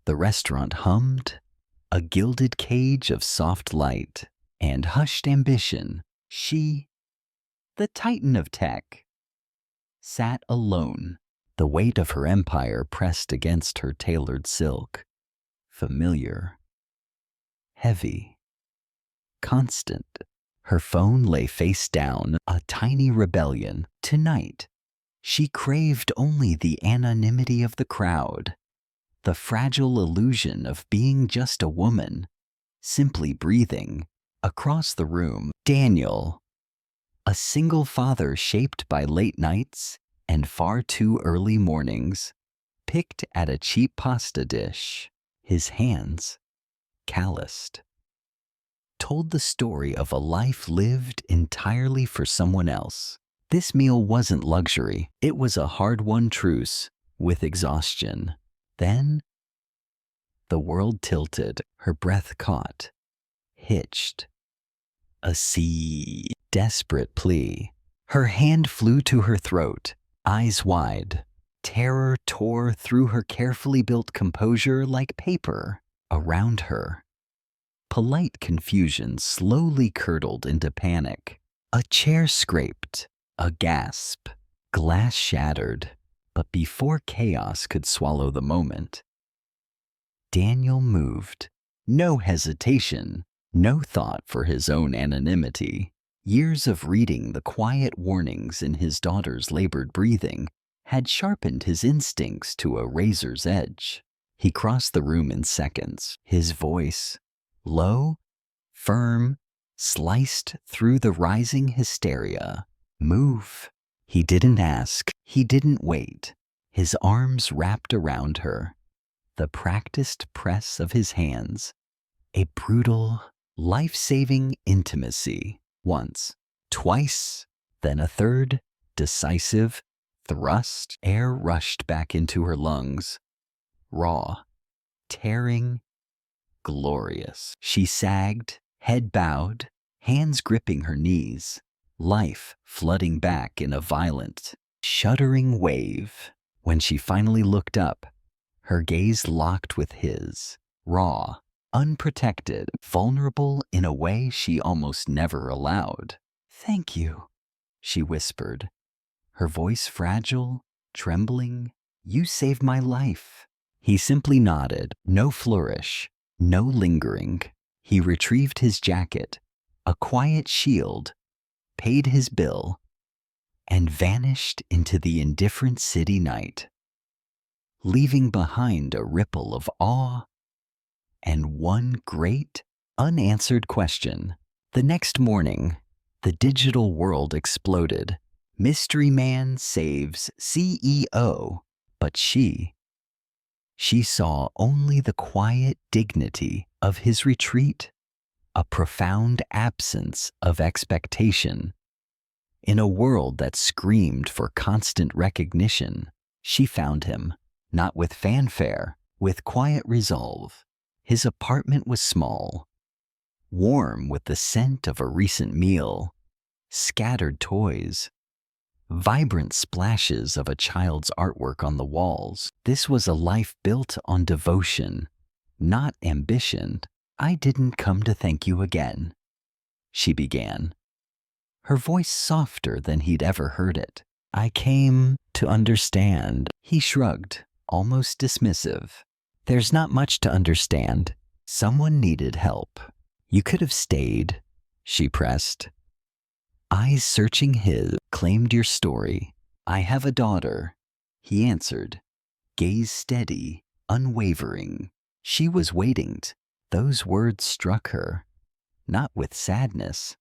The restaurant hummed, a gilded cage of soft light and hushed ambition. She, the titan of tech, sat alone. The weight of her empire pressed against her tailored silk. Familiar, heavy, constant. Her phone lay face down, a tiny rebellion. Tonight, she craved only the anonymity of the crowd, the fragile illusion of being just a woman, simply breathing. Across the room, Daniel, a single father shaped by late nights and far too early mornings, picked at a cheap pasta dish, his hands calloused, told the story of a life lived entirely for someone else. This meal wasn't luxury, it was a hard-won truce with exhaustion. Then, the world tilted, her breath caught, hitched. A desperate plea. Her hand flew to her throat, eyes wide. Terror tore through her carefully built composure like paper. Around her, polite confusion slowly curdled into panic. A chair scraped, a gasp, glass shattered. But before chaos could swallow the moment, Daniel moved. No hesitation, no thought for his own anonymity. Years of reading the quiet warnings in his daughter's labored breathing had sharpened his instincts to a razor's edge. He crossed the room in seconds, his voice, low, firm, sliced through the rising hysteria. Move. He didn't ask, he didn't wait. His arms wrapped around her, the practiced press of his hands, a brutal, life-saving intimacy. Once, twice, then a third, decisive thrust. Air rushed back into her lungs, raw, tearing, glorious. She sagged, head bowed, hands gripping her knees, life flooding back in a violent, shuddering wave. When she finally looked up, her gaze locked with his, raw, unprotected, vulnerable in a way she almost never allowed. "Thank you," she whispered, her voice fragile, trembling. "You saved my life." He simply nodded, no flourish, no lingering. He retrieved his jacket, a quiet shield, paid his bill, and vanished into the indifferent city night, leaving behind a ripple of awe and one great, unanswered question. The next morning, the digital world exploded. Mystery man saves CEO, but she saw only the quiet dignity of his retreat, a profound absence of expectation. In a world that screamed for constant recognition, she found him, not with fanfare, with quiet resolve. His apartment was small, warm with the scent of a recent meal, scattered toys, vibrant splashes of a child's artwork on the walls. This was a life built on devotion, not ambition. "I didn't come to thank you again," she began, her voice softer than he'd ever heard it. "I came to understand." He shrugged, almost dismissive. "There's not much to understand. Someone needed help. You could have stayed," she pressed, eyes searching his. "Claimed your story. I have a daughter," he answered, gaze steady, unwavering. She was waiting. Those words struck her, not with sadness,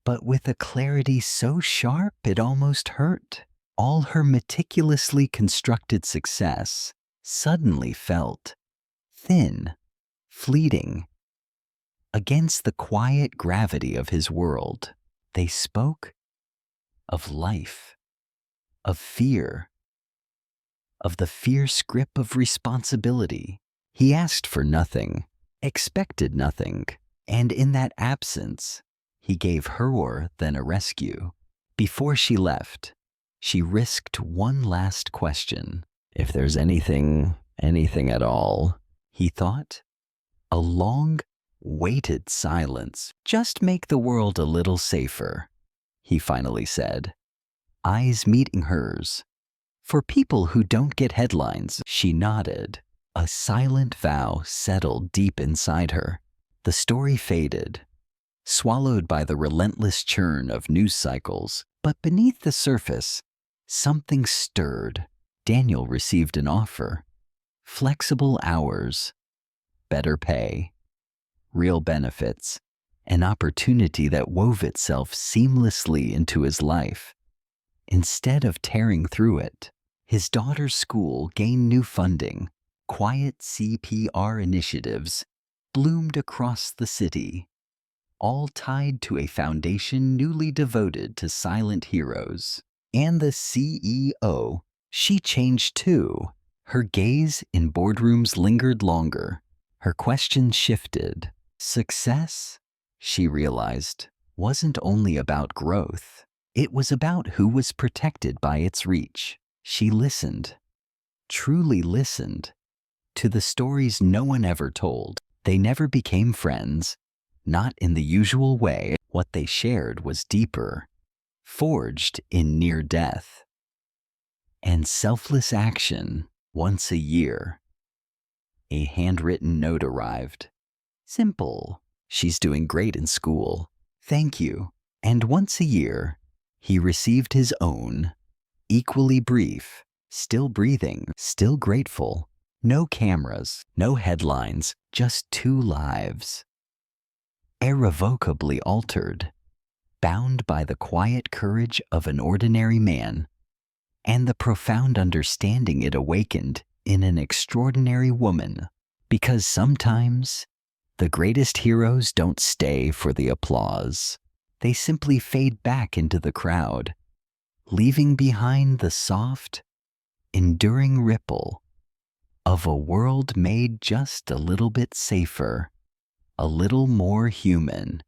but with a clarity so sharp it almost hurt. All her meticulously constructed success suddenly felt thin, fleeting. Against the quiet gravity of his world, they spoke of life, of fear, of the fierce grip of responsibility. He asked for nothing, expected nothing, and in that absence, he gave her more than a rescue. Before she left, she risked one last question. "If there's anything at all he thought. A long, weighted silence. Just make the world a little safer, he finally said, eyes meeting hers. For people who don't get headlines, she nodded. A silent vow settled deep inside her. The story faded, swallowed by the relentless churn of news cycles. But beneath the surface, something stirred. Daniel received an offer. Flexible hours, better pay, real benefits, an opportunity that wove itself seamlessly into his life. Instead of tearing through it, his daughter's school gained new funding. Quiet CPR initiatives bloomed across the city, all tied to a foundation newly devoted to silent heroes. And the CEO, she changed too. Her gaze in boardrooms lingered longer. Her questions shifted. Success, she realized, wasn't only about growth. It was about who was protected by its reach. She listened, truly listened, to the stories no one ever told. They never became friends, not in the usual way. What they shared was deeper, forged in near death, and selfless action. Once a year, a handwritten note arrived. Simple. She's doing great in school. Thank you. And once a year, he received his own, equally brief, still breathing, still grateful. No cameras, no headlines, just 2 lives. Irrevocably altered, bound by the quiet courage of an ordinary man and the profound understanding it awakened in an extraordinary woman. Because sometimes, the greatest heroes don't stay for the applause. They simply fade back into the crowd, leaving behind the soft, enduring ripple of a world made just a little bit safer, a little more human.